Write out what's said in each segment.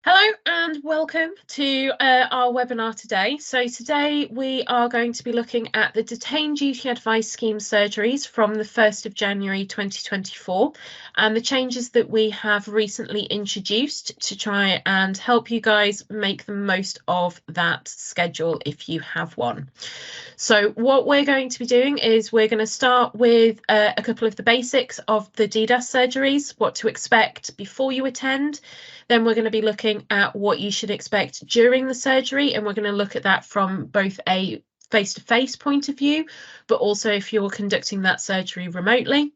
Hello and welcome to our webinar today. So today we are going to be looking at the Detained Duty Advice Scheme surgeries from the 1st of January 2024 and the changes that we have recently introduced to try and help you guys make the most of that schedule if you have one. So what we're going to be doing is we're going to start with a couple of the basics of the DDAS surgeries, what to expect before you attend. Then we're going to be looking at what you should expect during the surgery, and we're going to look at that from both a face-to-face point of view, but also if you're conducting that surgery remotely.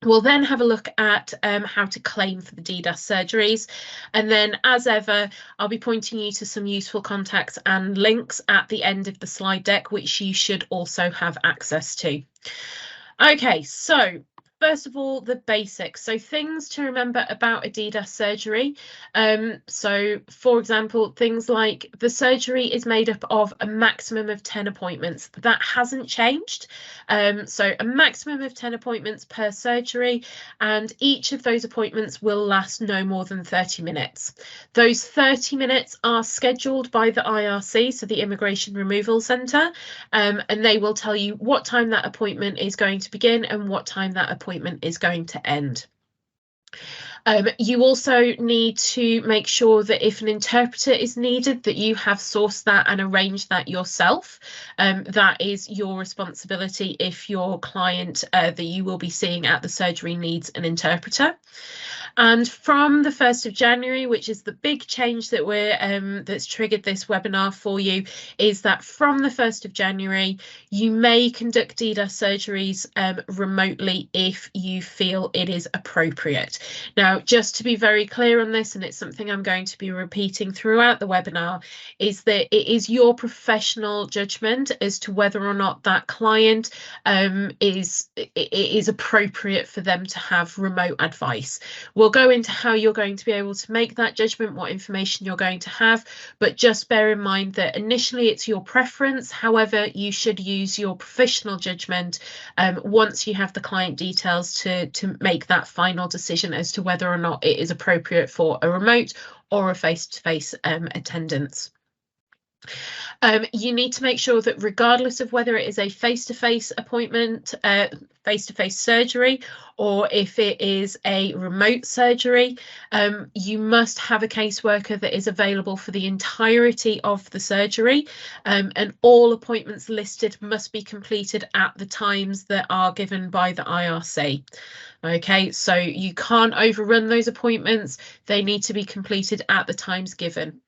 We'll then have a look at how to claim for the DDAS surgeries. And then, as ever, I'll be pointing you to some useful contacts and links at the end of the slide deck, which you should also have access to. Okay, so first of all, the basics. So things to remember about a DDAS surgery. So, for example, things like the surgery is made up of a maximum of 10 appointments. That hasn't changed. So a maximum of 10 appointments per surgery, and each of those appointments will last no more than 30 minutes. Those 30 minutes are scheduled by the IRC, so the Immigration Removal Centre, and they will tell you what time that appointment is going to begin and what time that appointment is going to end. You also need to make sure that if an interpreter is needed, that you have sourced that and arranged that yourself. That is your responsibility if your client that you will be seeing at the surgery needs an interpreter. And from the 1st of January, which is the big change that that's triggered this webinar for you, is that from the 1st of January, you may conduct DDAS surgeries remotely if you feel it is appropriate. Now, just to be very clear on this, and it's something I'm going to be repeating throughout the webinar, is that it is your professional judgment as to whether or not that client is appropriate for them to have remote advice. We'll go into how you're going to be able to make that judgment, what information you're going to have, but just bear in mind that initially it's your preference. However, you should use your professional judgment once you have the client details to make that final decision as to whether or not it is appropriate for a remote or a face-to-face attendance. You need to make sure that regardless of whether it is a face-to-face appointment, face-to-face surgery, or if it is a remote surgery, you must have a caseworker that is available for the entirety of the surgery, and all appointments listed must be completed at the times that are given by the IRC. Okay, so you can't overrun those appointments. They need to be completed at the times given.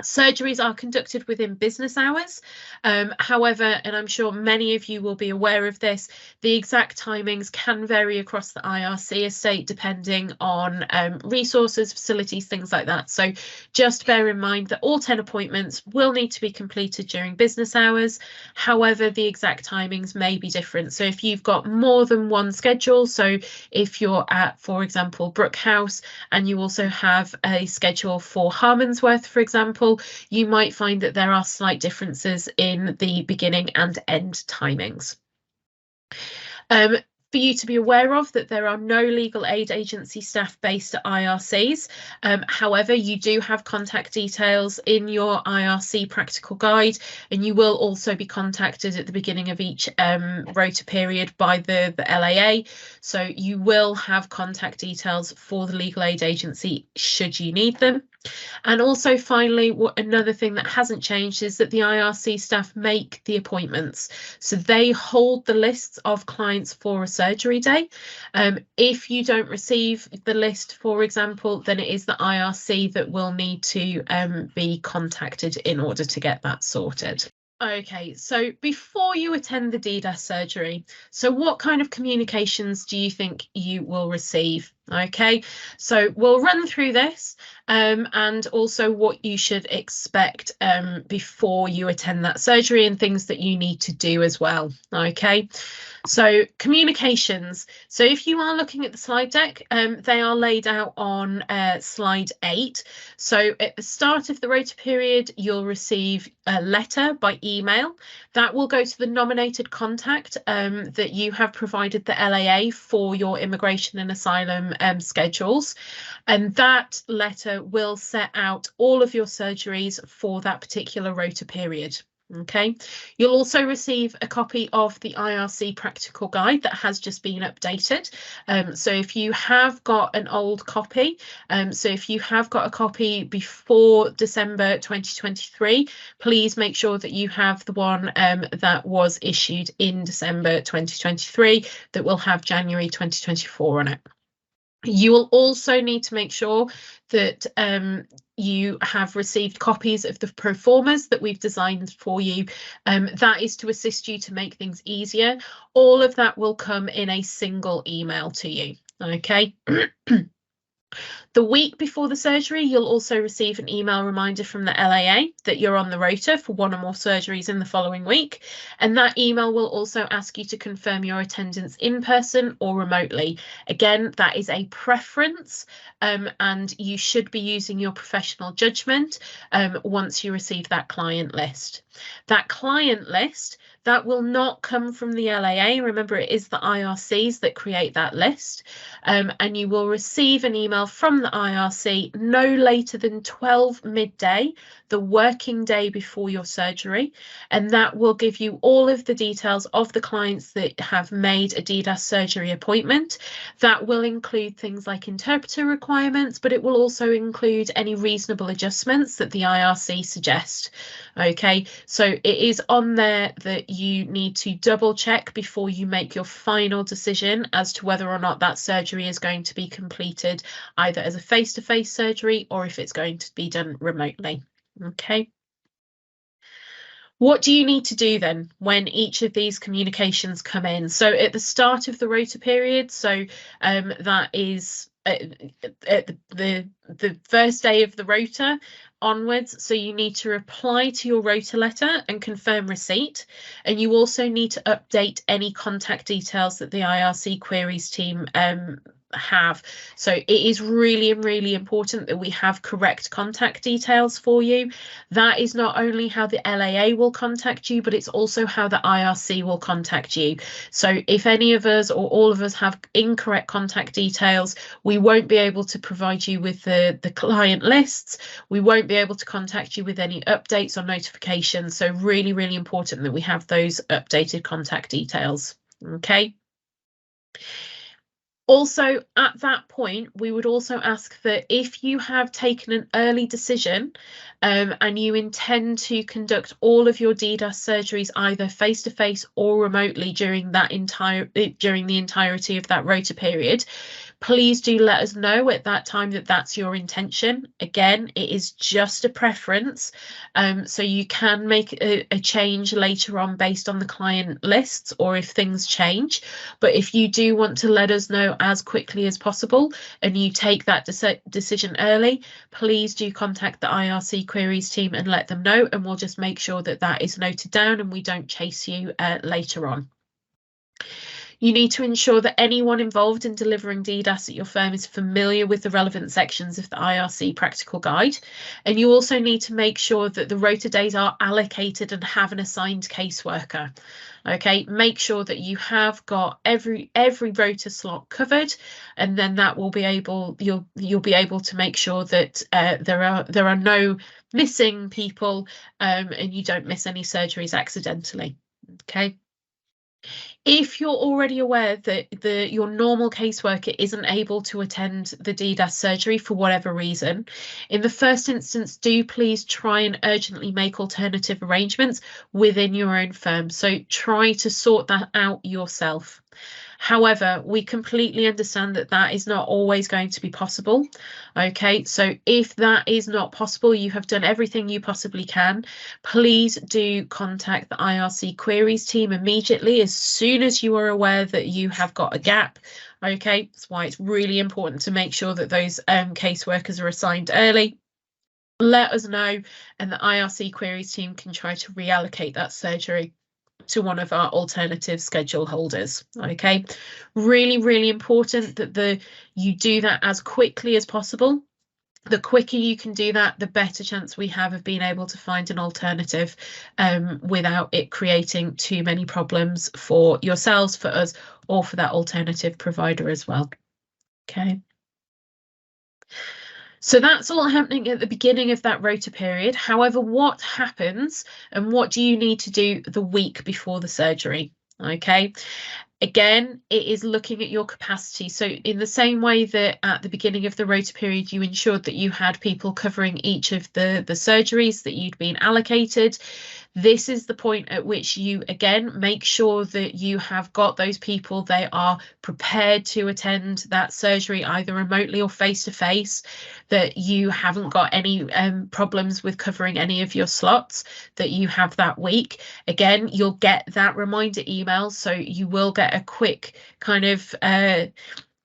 Surgeries are conducted within business hours. However, and I'm sure many of you will be aware of this, the exact timings can vary across the IRC estate depending on resources, facilities, things like that. So just bear in mind that all 10 appointments will need to be completed during business hours. However, the exact timings may be different. So if you've got more than one schedule, so if you're at, for example, Brook House, and you also have a schedule for Harmondsworth, for example, you might find that there are slight differences in the beginning and end timings. For you to be aware of that there are no legal aid agency staff based at IRCs. However, you do have contact details in your IRC practical guide, and you will also be contacted at the beginning of each rota period by the LAA. So you will have contact details for the legal aid agency should you need them. And also, finally, another thing that hasn't changed is that the IRC staff make the appointments. So they hold the lists of clients for a surgery day. If you don't receive the list, for example, then it is the IRC that will need to be contacted in order to get that sorted. Okay, so before you attend the DDAS surgery, so what kind of communications do you think you will receive? Okay, so we'll run through this and also what you should expect before you attend that surgery and things that you need to do as well. Okay, so communications. So if you are looking at the slide deck, they are laid out on slide 8. So at the start of the rota period, you'll receive a letter by email that will go to the nominated contact that you have provided the LAA for your immigration and asylum schedules, and that letter will set out all of your surgeries for that particular rota period. Okay, you'll also receive a copy of the IRC practical guide that has just been updated. So if you have got an old copy, so if you have got a copy before December 2023, please make sure that you have the one that was issued in December 2023 that will have January 2024 on it. You will also need to make sure that you have received copies of the proformas that we've designed for you. That is to assist you to make things easier. All of that will come in a single email to you, okay? The week before the surgery, you'll also receive an email reminder from the LAA that you're on the rota for one or more surgeries in the following week. And that email will also ask you to confirm your attendance in person or remotely. Again, that is a preference, and you should be using your professional judgment once you receive that client list. That client list, that will not come from the LAA. Remember, it is the IRCs that create that list, and you will receive an email from the IRC no later than 12 midday, the working day before your surgery, and that will give you all of the details of the clients that have made a DDAS surgery appointment. That will include things like interpreter requirements, but it will also include any reasonable adjustments that the IRC suggest. Okay, so it is on there that you need to double check before you make your final decision as to whether or not that surgery is going to be completed either as a face-to-face surgery or if it's going to be done remotely. Okay. What do you need to do then when each of these communications come in? So at the start of the rota period, so that is at the first day of the rota onwards, so you need to reply to your rota letter and confirm receipt, and you also need to update any contact details that the IRC queries team have. So it is really important that we have correct contact details for you. That is not only how the LAA will contact you, but it's also how the IRC will contact you. So if any of us or all of us have incorrect contact details, we won't be able to provide you with the client lists. We won't be able to contact you with any updates or notifications. So really important that we have those updated contact details. Okay. Also, at that point, we would also ask that if you have taken an early decision and you intend to conduct all of your DDAS surgeries either face-to-face or remotely during the entirety of that rota period, please do let us know at that time that that's your intention. Again, it is just a preference, so you can make a change later on based on the client lists or if things change. But if you do want to let us know as quickly as possible and you take that decision early, please do contact the IRC queries team and let them know, and we'll just make sure that that is noted down and we don't chase you later on. You need to ensure that anyone involved in delivering DDAS at your firm is familiar with the relevant sections of the IRC practical guide. And you also need to make sure that the rota days are allocated and have an assigned caseworker. Okay, make sure that you have got every rota slot covered, and then that will be able, you'll be able to make sure that there are no missing people, and you don't miss any surgeries accidentally. Okay. If you're already aware that your normal caseworker isn't able to attend the DDAS surgery for whatever reason, in the first instance, do please try and urgently make alternative arrangements within your own firm. So try to sort that out yourself. However, we completely understand that that is not always going to be possible. Okay, so if that is not possible, you have done everything you possibly can. Please do contact the IRC queries team immediately as soon as you are aware that you have got a gap. Okay, that's why it's really important to make sure that those caseworkers are assigned early. Let us know, and the IRC queries team can try to reallocate that surgery to one of our alternative schedule holders. Okay, really important that you do that as quickly as possible. The quicker you can do that, the better chance we have of being able to find an alternative without it creating too many problems for yourselves, for us, or for that alternative provider as well. Okay. So that's all happening at the beginning of that rota period. However, what happens and what do you need to do the week before the surgery? Okay. Again, it is looking at your capacity. So in the same way that at the beginning of the rota period, you ensured that you had people covering each of the surgeries that you'd been allocated, this is the point at which you again make sure that you have got those people, they are prepared to attend that surgery either remotely or face to face, that you haven't got any problems with covering any of your slots that you have that week. Again, you'll get that reminder email, so you will get a quick kind of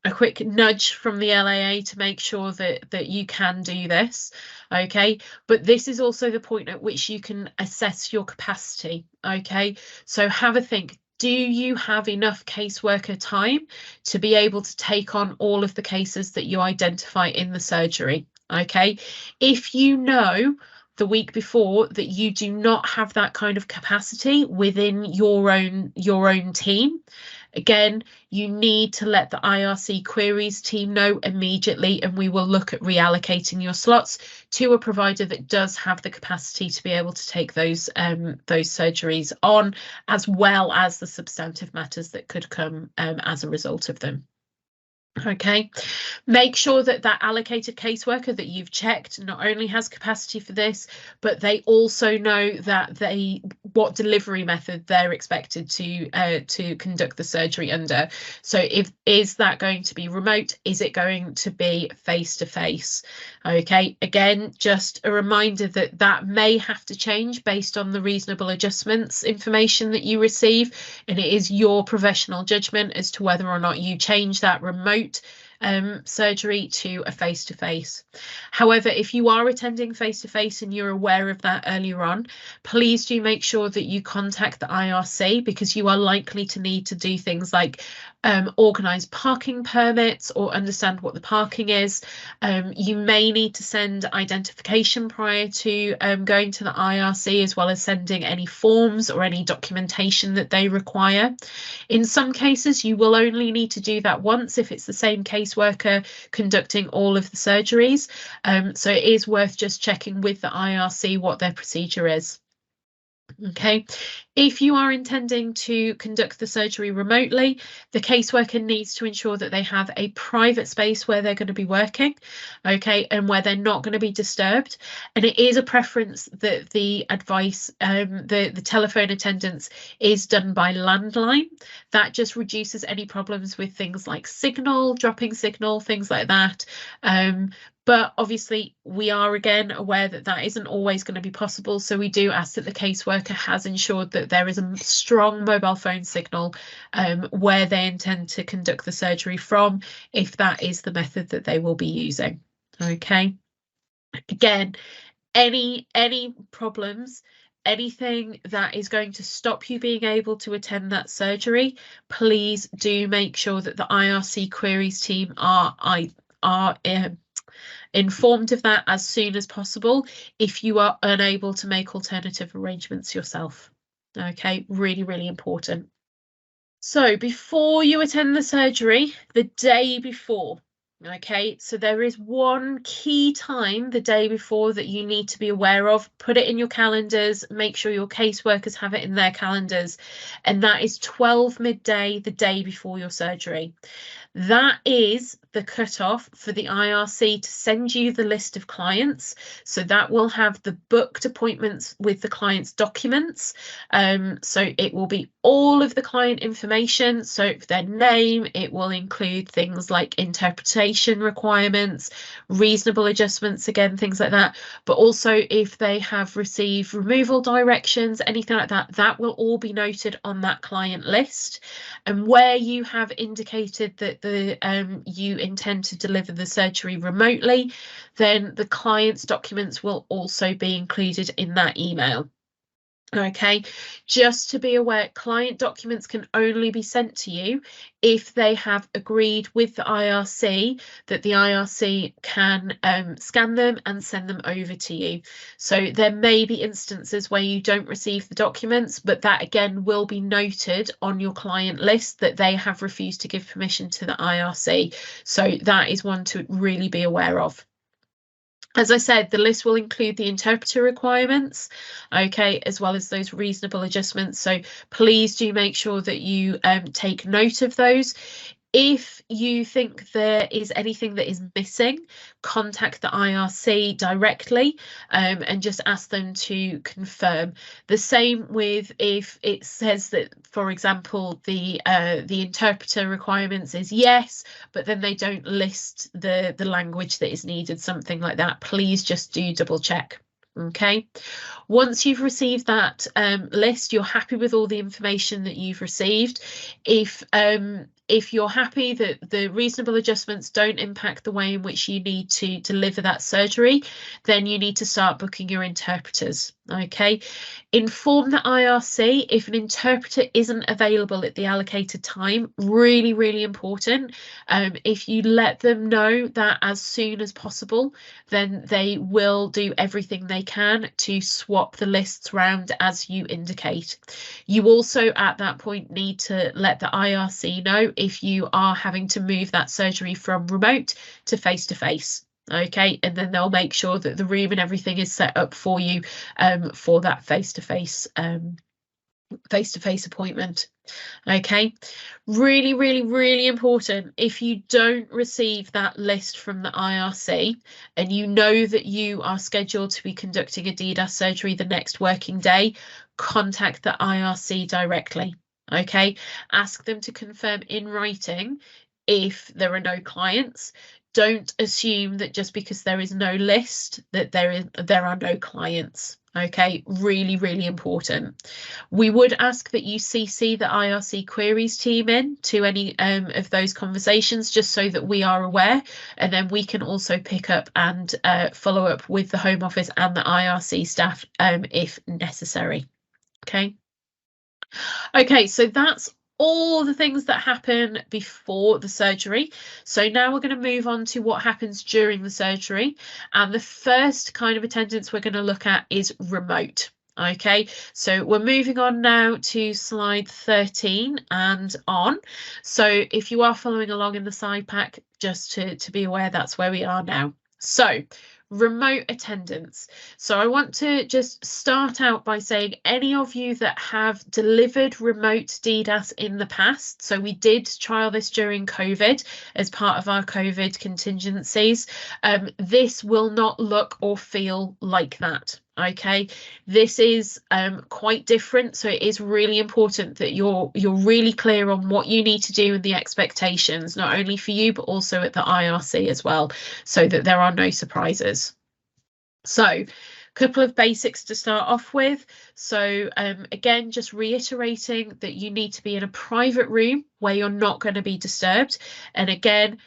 a quick nudge from the LAA to make sure that you can do this. Okay, but this is also the point at which you can assess your capacity. Okay, so have a think. Do you have enough caseworker time to be able to take on all of the cases that you identify in the surgery? Okay, if you know the week before that you do not have that kind of capacity within your own team, again, you need to let the IRC queries team know immediately, and we will look at reallocating your slots to a provider that does have the capacity to be able to take those surgeries on, as well as the substantive matters that could come as a result of them. Okay, make sure that that allocated caseworker that you've checked not only has capacity for this, but they also know that what delivery method they're expected to conduct the surgery under. So is that going to be remote? Is it going to be face to face? Okay, again, just a reminder that that may have to change based on the reasonable adjustments information that you receive, and it is your professional judgment as to whether or not you change that remote surgery to a face-to-face. However, if you are attending face-to-face and you're aware of that earlier on, please do make sure that you contact the IRC, because you are likely to need to do things like organise parking permits or understand what the parking is. You may need to send identification prior to going to the IRC, as well as sending any forms or any documentation that they require. In some cases, you will only need to do that once if it's the same caseworker conducting all of the surgeries. So it is worth just checking with the IRC what their procedure is. Okay, if you are intending to conduct the surgery remotely, the caseworker needs to ensure that they have a private space where they're going to be working, okay, and where they're not going to be disturbed. And it is a preference that the advice, the telephone attendance is done by landline. That just reduces any problems with things like signal, dropping signal, things like that. But obviously, we are again aware that that isn't always going to be possible. So we do ask that the caseworker has ensured that there is a strong mobile phone signal where they intend to conduct the surgery from, if that is the method that they will be using. Okay. Again, any problems, anything that is going to stop you being able to attend that surgery, please do make sure that the IRC queries team are informed of that as soon as possible if you are unable to make alternative arrangements yourself. Okay, really, really important. So before you attend the surgery, the day before, okay, so there is one key time the day before that you need to be aware of. Put it in your calendars, make sure your caseworkers have it in their calendars, and that is 12 midday, the day before your surgery. That is the cutoff for the IRC to send you the list of clients. So that will have the booked appointments with the client's documents. So it will be all of the client information. So their name, it will include things like interpretation requirements, reasonable adjustments, again, things like that. But also if they have received removal directions, anything like that, that will all be noted on that client list. And where you have indicated that you intend to deliver the surgery remotely, then the client's documents will also be included in that email. Okay, just to be aware, client documents can only be sent to you if they have agreed with the IRC that the IRC can scan them and send them over to you. So there may be instances where you don't receive the documents, but that again will be noted on your client list that they have refused to give permission to the IRC. So that is one to really be aware of. As I said, the list will include the interpreter requirements, okay, as well as those reasonable adjustments. So please do make sure that you take note of those. If you think there is anything that is missing, contact the IRC directly and just ask them to confirm. The same with if it says that, for example, the interpreter requirements is yes, but then they don't list the language that is needed, something like that. Please just do double check. Okay, once you've received that list, you're happy with all the information that you've received. If you're happy that the reasonable adjustments don't impact the way in which you need to deliver that surgery, then you need to start booking your interpreters. Okay, inform the IRC if an interpreter isn't available at the allocated time. Really, really important. If you let them know that as soon as possible, then they will do everything they can to swap the lists round as you indicate. You also at that point need to let the IRC know if you are having to move that surgery from remote to face-to-face. Okay, and then they'll make sure that the room and everything is set up for you for that face-to-face appointment. Okay, really, really, really important. If you don't receive that list from the IRC and you know that you are scheduled to be conducting a DDAS surgery the next working day, contact the IRC directly. Okay, ask them to confirm in writing if there are no clients. Don't assume that just because there is no list that there are no clients. Okay, really, really important. We would ask that you CC the IRC queries team in to any of those conversations, just so that we are aware, and then we can also pick up and follow up with the Home Office and the IRC staff if necessary. Okay. Okay, so that's all the things that happen before the surgery. So now we're going to move on to what happens during the surgery. And the first kind of attendance we're going to look at is remote. Okay, so we're moving on now to slide 13 and on. So if you are following along in the side pack, just to be aware, that's where we are now. So remote attendance. So I want to just start out by saying any of you that have delivered remote DDAS in the past, so we did trial this during COVID as part of our COVID contingencies, this will not look or feel like that. Okay, this is quite different, so it is really important that you're really clear on what you need to do and the expectations, not only for you but also at the IRC as well, so that there are no surprises. So a couple of basics to start off with. So again, just reiterating that you need to be in a private room where you're not going to be disturbed. And again,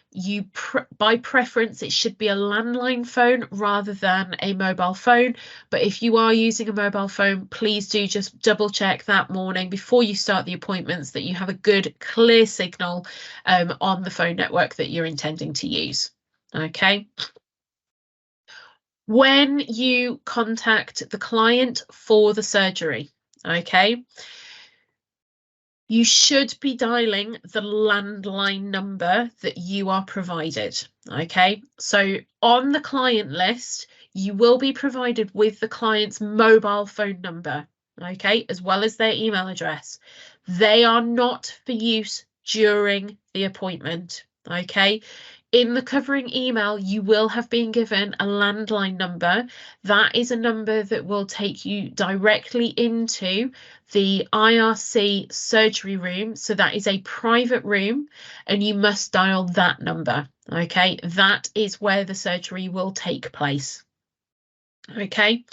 by preference, it should be a landline phone rather than a mobile phone. But if you are using a mobile phone, please do just double check that morning before you start the appointments that you have a good, clear signal on the phone network that you're intending to use. Okay. When you contact the client for the surgery, okay, you should be dialing the landline number that you are provided. Okay, so on the client list, you will be provided with the client's mobile phone number, okay, as well as their email address. They are not for use during the appointment. Okay, in the covering email, you will have been given a landline number. That is a number that will take you directly into the IRC surgery room. So that is a private room and you must dial that number. Okay, that is where the surgery will take place. Okay,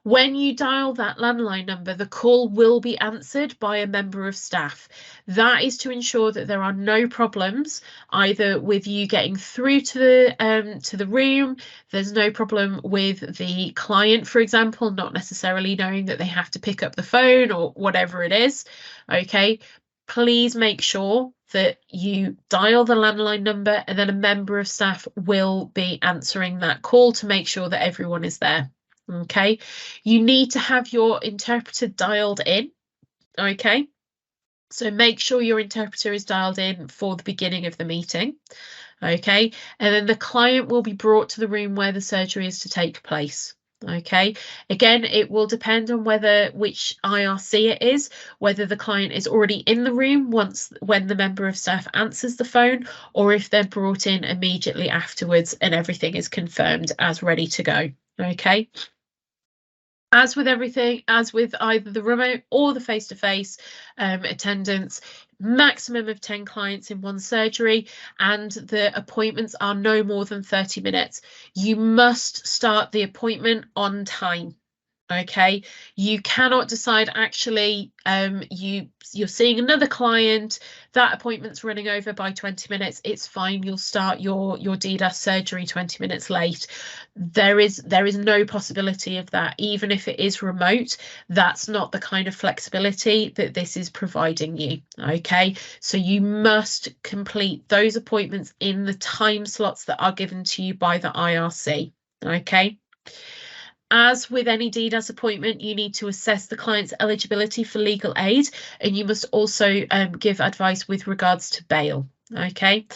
when you dial that landline number, the call will be answered by a member of staff. That is to ensure that there are no problems either with you getting through to the room. There's no problem with the client, for example, not necessarily knowing that they have to pick up the phone or whatever it is. Okay, please make sure that you dial the landline number and then a member of staff will be answering that call to make sure that everyone is there. Okay, you need to have your interpreter dialed in. Okay, so make sure your interpreter is dialed in for the beginning of the meeting. Okay, and then the client will be brought to the room where the surgery is to take place. Okay, again, it will depend on which IRC it is, whether the client is already in the room when the member of staff answers the phone, or if they're brought in immediately afterwards and everything is confirmed as ready to go. Okay. As with everything, as with either the remote or the face-to-face attendance, maximum of 10 clients in one surgery, and the appointments are no more than 30 minutes. You must start the appointment on time. Okay, you cannot decide actually you're seeing another client, that appointment's running over by 20 minutes, it's fine, you'll start your DDAS surgery 20 minutes late. There is no possibility of that. Even if it is remote, that's not the kind of flexibility that this is providing you. Okay, so you must complete those appointments in the time slots that are given to you by the IRC. Okay. As with any DDAS appointment, you need to assess the client's eligibility for legal aid, and you must also give advice with regards to bail. Okay.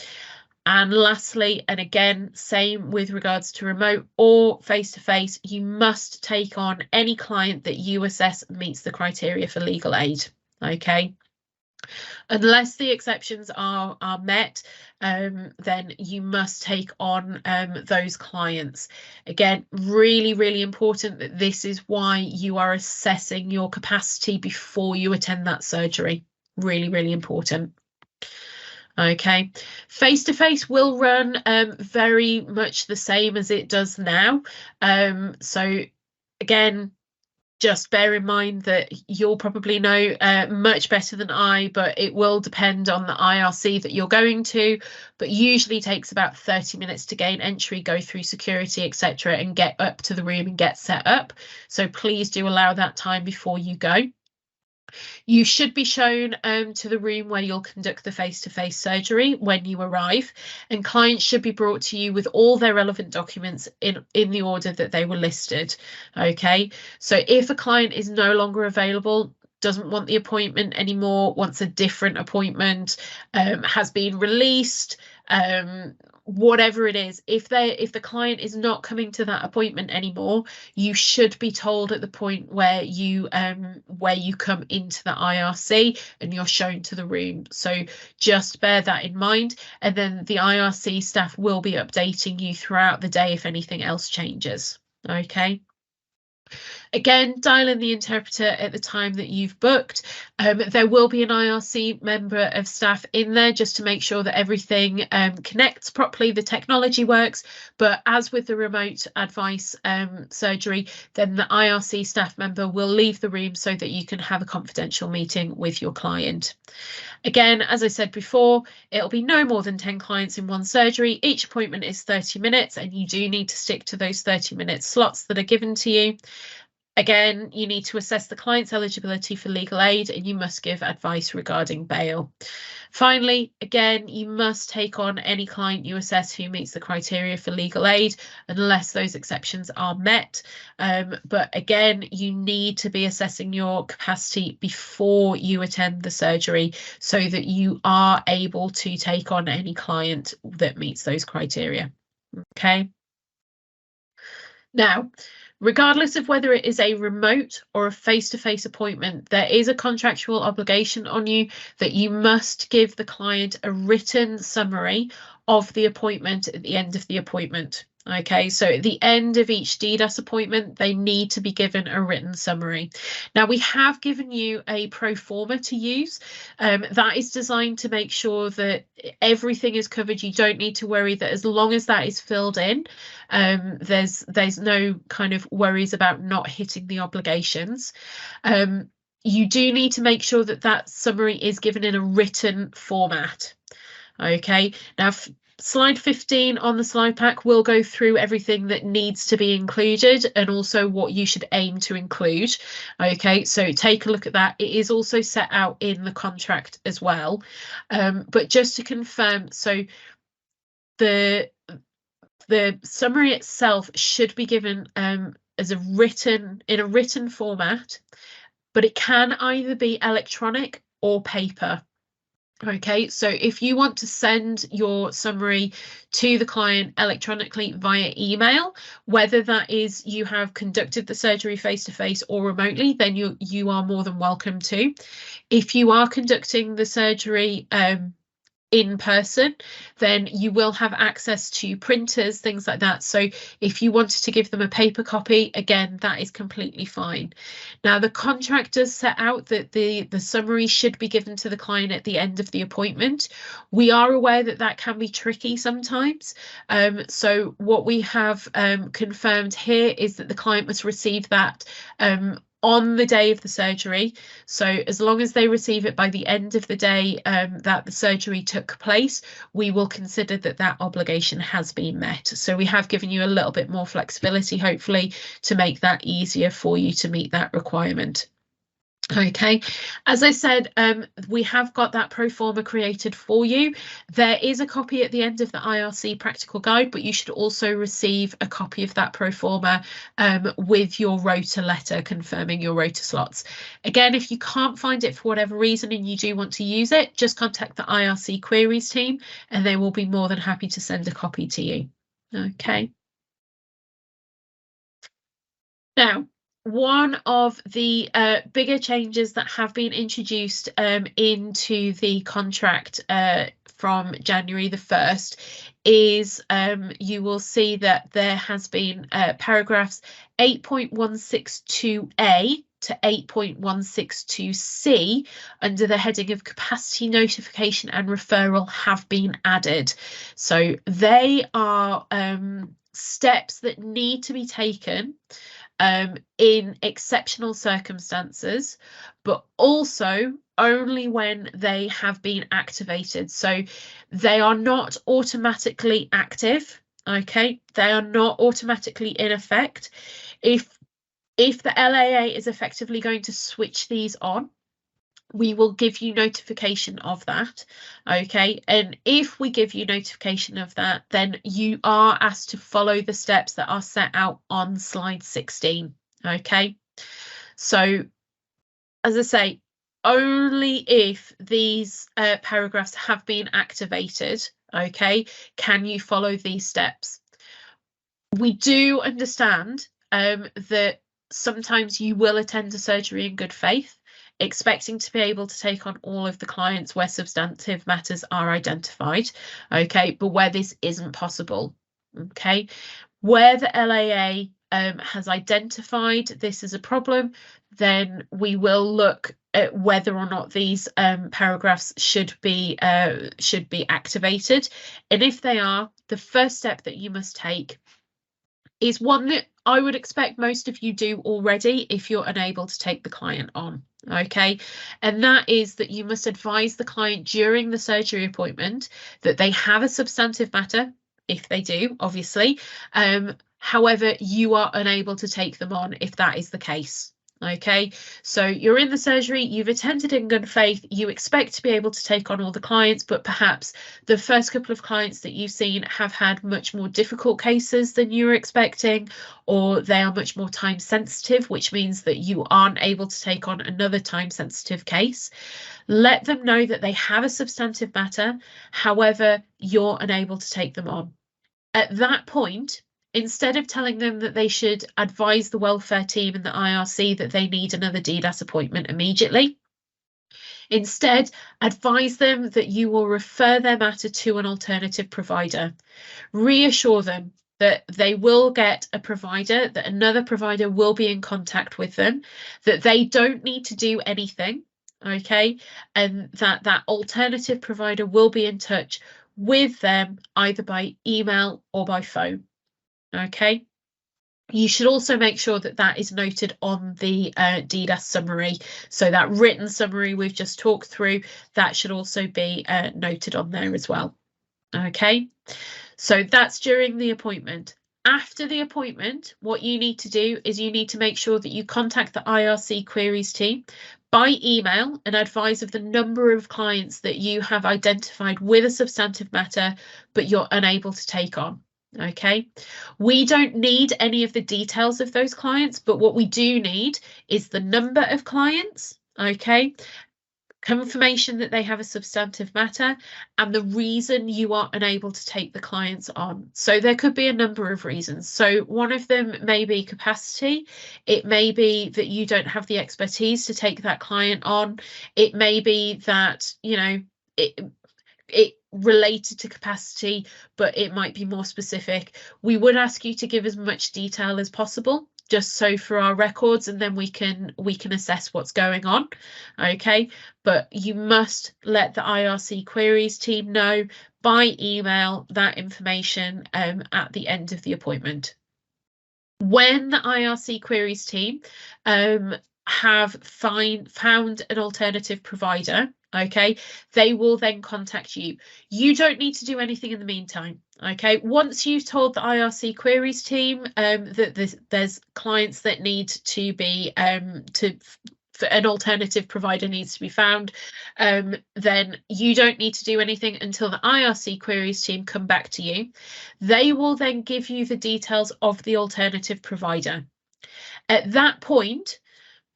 And lastly, and again, same with regards to remote or face-to-face, you must take on any client that you assess meets the criteria for legal aid. Okay. Unless the exceptions are met, then you must take on those clients. Again, really, really important that this is why you are assessing your capacity before you attend that surgery. Really, really important. Okay, face-to-face will run very much the same as it does now. So again, just bear in mind that you'll probably know much better than I, but it will depend on the IRC that you're going to, but usually takes about 30 minutes to gain entry, go through security, etc., and get up to the room and get set up. So please do allow that time before you go. You should be shown to the room where you'll conduct the face-to-face surgery when you arrive, and clients should be brought to you with all their relevant documents in the order that they were listed. Okay, so if a client is no longer available, doesn't want the appointment anymore, wants a different appointment, has been released, whatever it is, if the client is not coming to that appointment anymore, you should be told at the point where you come into the IRC and you're shown to the room. So just bear that in mind, and then the IRC staff will be updating you throughout the day if anything else changes. Okay. Again, dial in the interpreter at the time that you've booked. There will be an IRC member of staff in there just to make sure that everything connects properly, the technology works. But as with the remote advice surgery, then the IRC staff member will leave the room so that you can have a confidential meeting with your client. Again, as I said before, it'll be no more than 10 clients in one surgery. Each appointment is 30 minutes, and you do need to stick to those 30-minute slots that are given to you. Again, you need to assess the client's eligibility for legal aid, and you must give advice regarding bail. Finally, again, you must take on any client you assess who meets the criteria for legal aid, unless those exceptions are met. But again, you need to be assessing your capacity before you attend the surgery so that you are able to take on any client that meets those criteria. Okay. Now, regardless of whether it is a remote or a face-to-face appointment, there is a contractual obligation on you that you must give the client a written summary of the appointment at the end of the appointment. Okay, so at the end of each DDAS appointment, they need to be given a written summary. Now, we have given you a pro forma to use. That is designed to make sure that everything is covered. You don't need to worry that as long as that is filled in, there's no kind of worries about not hitting the obligations. You do need to make sure that that summary is given in a written format. Okay, now slide 15 on the slide pack will go through everything that needs to be included and also what you should aim to include. Okay, so take a look at that. It is also set out in the contract as well. But just to confirm, so the summary itself should be given as in a written format, but it can either be electronic or paper. Okay, so if you want to send your summary to the client electronically via email, whether that is you have conducted the surgery face-to-face or remotely, then you are more than welcome to. If you are conducting the surgery in person, then you will have access to printers, things like that. So if you wanted to give them a paper copy, again, that is completely fine. Now, the contract does set out that the summary should be given to the client at the end of the appointment. We are aware that that can be tricky sometimes. So what we have confirmed here is that the client must receive that on the day of the surgery. So as long as they receive it by the end of the day that the surgery took place, we will consider that that obligation has been met. So we have given you a little bit more flexibility, hopefully, to make that easier for you to meet that requirement. Okay, as I said, we have got that pro forma created for you. There is a copy at the end of the IRC practical guide, but you should also receive a copy of that pro forma with your rota letter confirming your rota slots. Again, if you can't find it for whatever reason and you do want to use it, just contact the IRC queries team and they will be more than happy to send a copy to you. Okay. Now, one of the bigger changes that have been introduced into the contract from January the 1st is you will see that there has been paragraphs 8.162A to 8.162C under the heading of capacity notification and referral have been added. So they are steps that need to be taken in exceptional circumstances, but also only when they have been activated. So they are not automatically active. Okay, they are not automatically in effect. If the LAA is effectively going to switch these on, we will give you notification of that. Okay, and if we give you notification of that, then you are asked to follow the steps that are set out on slide 16. Okay, so as I say, only if these paragraphs have been activated, okay, can you follow these steps. We do understand that sometimes you will attend a surgery in good faith, expecting to be able to take on all of the clients where substantive matters are identified, okay, but where this isn't possible, okay, where the LAA has identified this as a problem, then we will look at whether or not these paragraphs should be activated, and if they are, the first step that you must take is one that I would expect most of you do already if you're unable to take the client on. Okay, and that is that you must advise the client during the surgery appointment that they have a substantive matter, if they do, obviously. However, you are unable to take them on if that is the case. Okay, so you're in the surgery, you've attended in good faith, you expect to be able to take on all the clients, but perhaps the first couple of clients that you've seen have had much more difficult cases than you were expecting, or they are much more time sensitive, which means that you aren't able to take on another time sensitive case. Let them know that they have a substantive matter, however, you're unable to take them on. At that point, instead of telling them that they should advise the welfare team and the IRC that they need another DDAS appointment immediately, instead advise them that you will refer their matter to an alternative provider. Reassure them that they will get a provider, that another provider will be in contact with them, that they don't need to do anything, okay, and that alternative provider will be in touch with them either by email or by phone, okay. You should also make sure that that is noted on the DDAS summary. So that written summary we've just talked through, that should also be noted on there as well. Okay, so that's during the appointment. After the appointment, what you need to do is you need to make sure that you contact the IRC queries team by email and advise of the number of clients that you have identified with a substantive matter, but you're unable to take on. Okay, we don't need any of the details of those clients, but what we do need is the number of clients, okay, confirmation that they have a substantive matter, and the reason you are unable to take the clients on. So there could be a number of reasons. So one of them may be capacity. It may be that you don't have the expertise to take that client on. It may be that, you know, it related to capacity, but it might be more specific. We would ask you to give as much detail as possible, just so for our records, and then we can assess what's going on, okay. But you must let the IRC queries team know by email that information at the end of the appointment. When the IRC queries team have found an alternative provider, okay, they will then contact you. You don't need to do anything in the meantime, okay. Once you've told the IRC queries team that there's clients that need to be an alternative provider needs to be found, then you don't need to do anything until the IRC queries team come back to you. They will then give you the details of the alternative provider. At that point,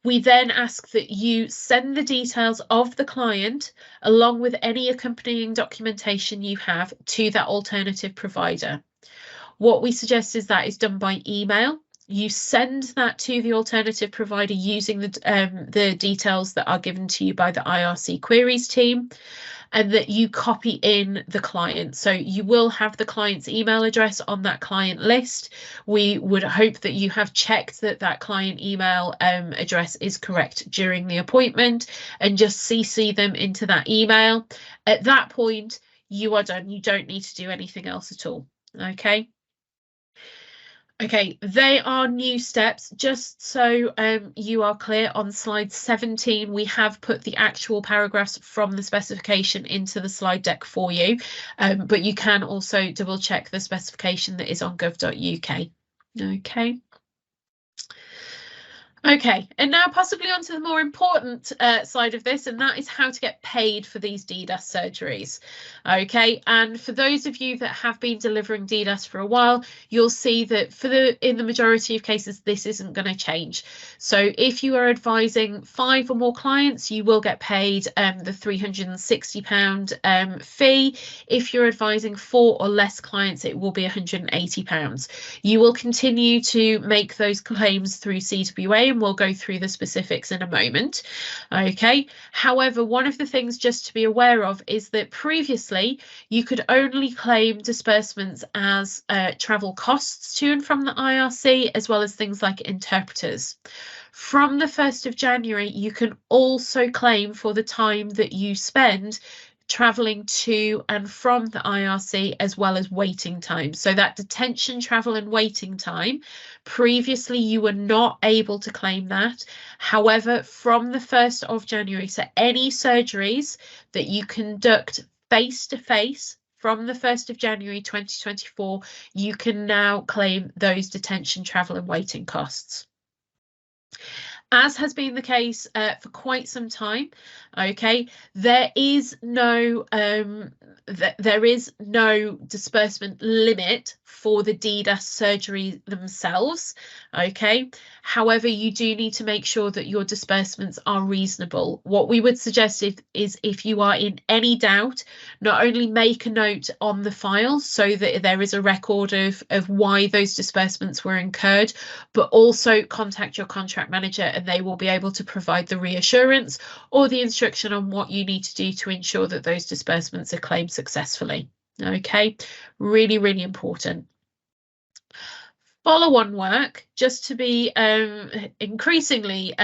we then ask that you send the details of the client along with any accompanying documentation you have to that alternative provider. What we suggest is that is done by email. You send that to the alternative provider using the details that are given to you by the IRC queries team, and that you copy in the client. So you will have the client's email address on that client list. We would hope that you have checked that that client email address is correct during the appointment, and just CC them into that email. At that point, you are done. You don't need to do anything else at all. Okay. Okay, they are new steps. Just so you are clear, on slide 17, we have put the actual paragraphs from the specification into the slide deck for you, but you can also double check the specification that is on gov.uk. Okay. Okay, and now possibly onto the more important side of this, and that is how to get paid for these DDAS surgeries. Okay, and for those of you that have been delivering DDAS for a while, you'll see that in the majority of cases, this isn't going to change. So if you are advising 5 or more clients, you will get paid the £360 fee. If you're advising 4 or less clients, it will be £180. You will continue to make those claims through CWA, and we'll go through the specifics in a moment. Okay, however, one of the things just to be aware of is that previously you could only claim disbursements as travel costs to and from the IRC, as well as things like interpreters. From the 1st of January, you can also claim for the time that you spend travelling to and from the IRC, as well as waiting time. So that detention, travel and waiting time, previously you were not able to claim that. However, from the 1st of January, so any surgeries that you conduct face-to-face from the 1st of January 2024, you can now claim those detention, travel and waiting costs. As has been the case for quite some time, okay, there is no disbursement limit for the DDAS surgery themselves, okay. However, you do need to make sure that your disbursements are reasonable. What we would suggest is if you are in any doubt, not only make a note on the file so that there is a record of why those disbursements were incurred, but also contact your contract manager and they will be able to provide the reassurance or the instruction on what you need to do to ensure that those disbursements are claimed successfully. Okay, really, really important. Follow-on work, just to be increasingly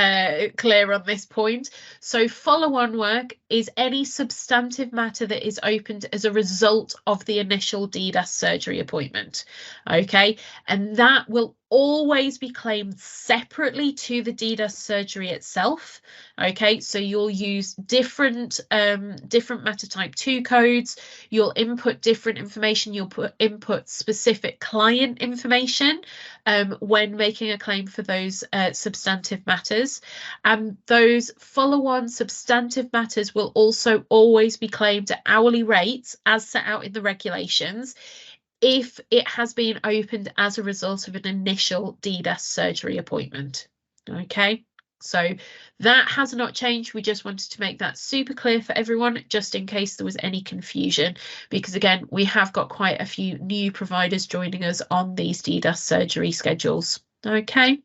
clear on this point. So follow-on work is any substantive matter that is opened as a result of the initial DDAS surgery appointment. Okay, and that will always be claimed separately to the DDAS surgery itself. Okay, so you'll use different matter type 2 codes, you'll input different information, you'll input specific client information when making a claim for those substantive matters. And those follow-on substantive matters will also always be claimed at hourly rates as set out in the regulations if it has been opened as a result of an initial DDAS surgery appointment. Okay, so that has not changed. We just wanted to make that super clear for everyone, just in case there was any confusion, because again, we have got quite a few new providers joining us on these DDAS surgery schedules. Okay.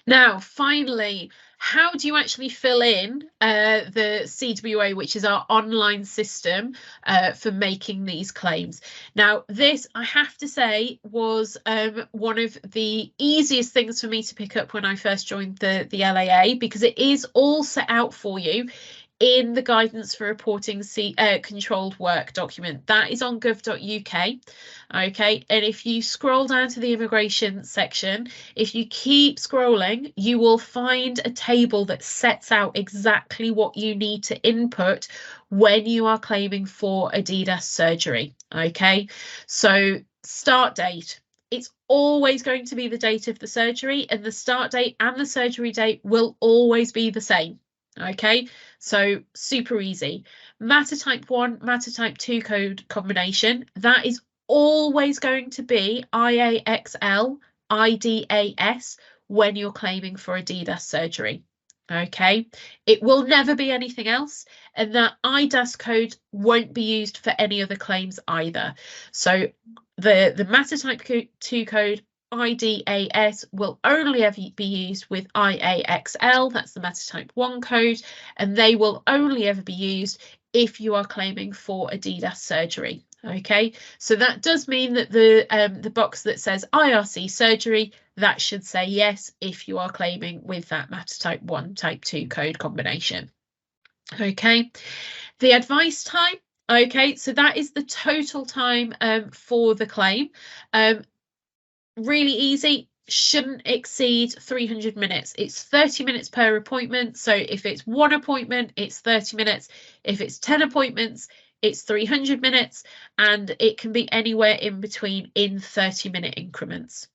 Now, finally, how do you actually fill in the CWA, which is our online system for making these claims? Now, this, I have to say, was one of the easiest things for me to pick up when I first joined the LAA, because it is all set out for you in the guidance for reporting controlled work document. That is on gov.uk. Okay, and if you scroll down to the immigration section, if you keep scrolling, you will find a table that sets out exactly what you need to input when you are claiming for a DDAS surgery. Okay, so start date. It's always going to be the date of the surgery, and the start date and the surgery date will always be the same. Okay, so super easy. Matter type 1, matter type 2 code combination, that is always going to be IAXL, IDAS when you're claiming for a DDAS surgery. Okay, it will never be anything else, and that IDAS code won't be used for any other claims either. So the matter type 2 code IDAS will only ever be used with IAXL, that's the matter type 1 code, and they will only ever be used if you are claiming for a DDAS surgery. Okay, so that does mean that the box that says IRC surgery, that should say yes if you are claiming with that matter type 1, type 2 code combination. Okay, the advice time. Okay, so that is the total time for the claim. Really easy, shouldn't exceed 300 minutes. It's 30 minutes per appointment. So if it's one appointment, it's 30 minutes. If it's 10 appointments, it's 300 minutes, and it can be anywhere in between in 30-minute increments.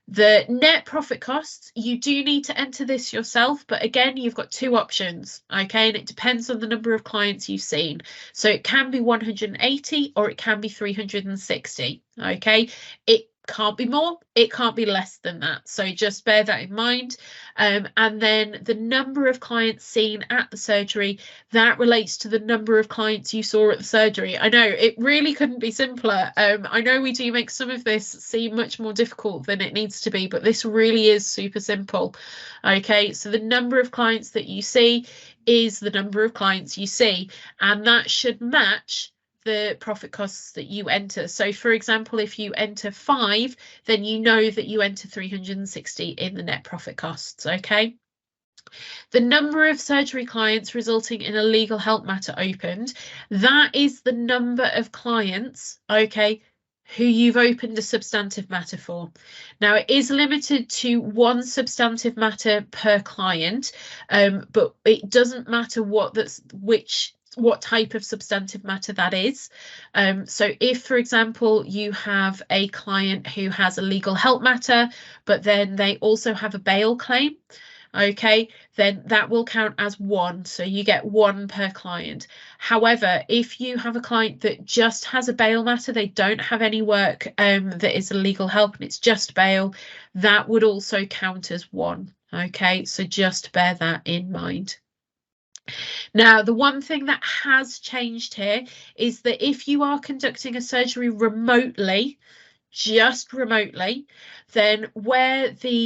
The net profit costs, you do need to enter this yourself, but again, you've got two options, okay, and it depends on the number of clients you've seen. So it can be 180 or it can be 360, okay. It can't be more, it can't be less than that, so just bear that in mind. And then the number of clients seen at the surgery, that relates to the number of clients you saw at the surgery. I know it really couldn't be simpler. I know we do make some of this seem much more difficult than it needs to be, but this really is super simple. Okay, so the number of clients that you see is the number of clients you see, and that should match the profit costs that you enter. So for example, if you enter 5, then you know that you enter 360 in the net profit costs. Okay, the number of surgery clients resulting in a legal help matter opened, that is the number of clients, okay, who you've opened a substantive matter for. Now it is limited to 1 substantive matter per client, but it doesn't matter what type of substantive matter that is. So if, for example, you have a client who has a legal help matter, but then they also have a bail claim, okay, then that will count as 1. So you get 1 per client. However, if you have a client that just has a bail matter, they don't have any work that is a legal help and it's just bail, that would also count as 1. Okay, so just bear that in mind. Now, the one thing that has changed here is that if you are conducting a surgery remotely, just remotely, then where the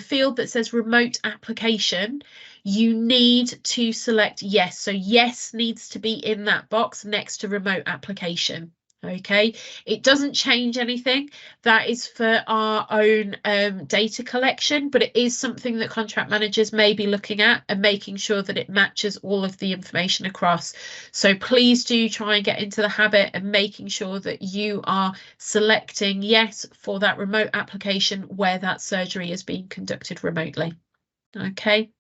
field that says remote application, you need to select yes. So yes needs to be in that box next to remote application. Okay, it doesn't change anything. That is for our own data collection, but it is something that contract managers may be looking at and making sure that it matches all of the information across. So please do try and get into the habit of making sure that you are selecting yes for that remote application where that surgery is being conducted remotely. Okay.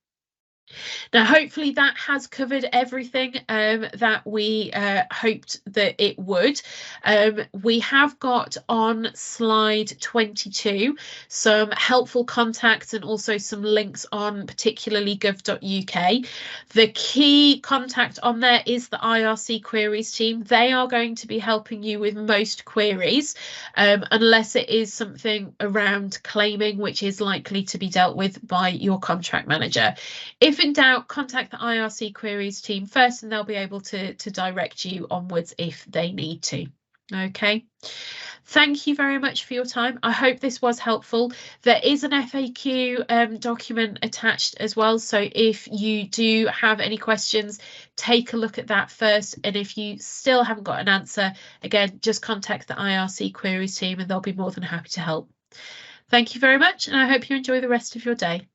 Now, hopefully that has covered everything that we hoped that it would. We have got on slide 22 some helpful contacts and also some links on particularly gov.uk. The key contact on there is the IRC queries team. They are going to be helping you with most queries, unless it is something around claiming, which is likely to be dealt with by your contract manager. If in doubt, contact the IRC queries team first and they'll be able to direct you onwards if they need to. Okay. Thank you very much for your time. I hope this was helpful. There is an FAQ document attached as well. So if you do have any questions, take a look at that first. And if you still haven't got an answer, again, just contact the IRC queries team and they'll be more than happy to help. Thank you very much. And I hope you enjoy the rest of your day.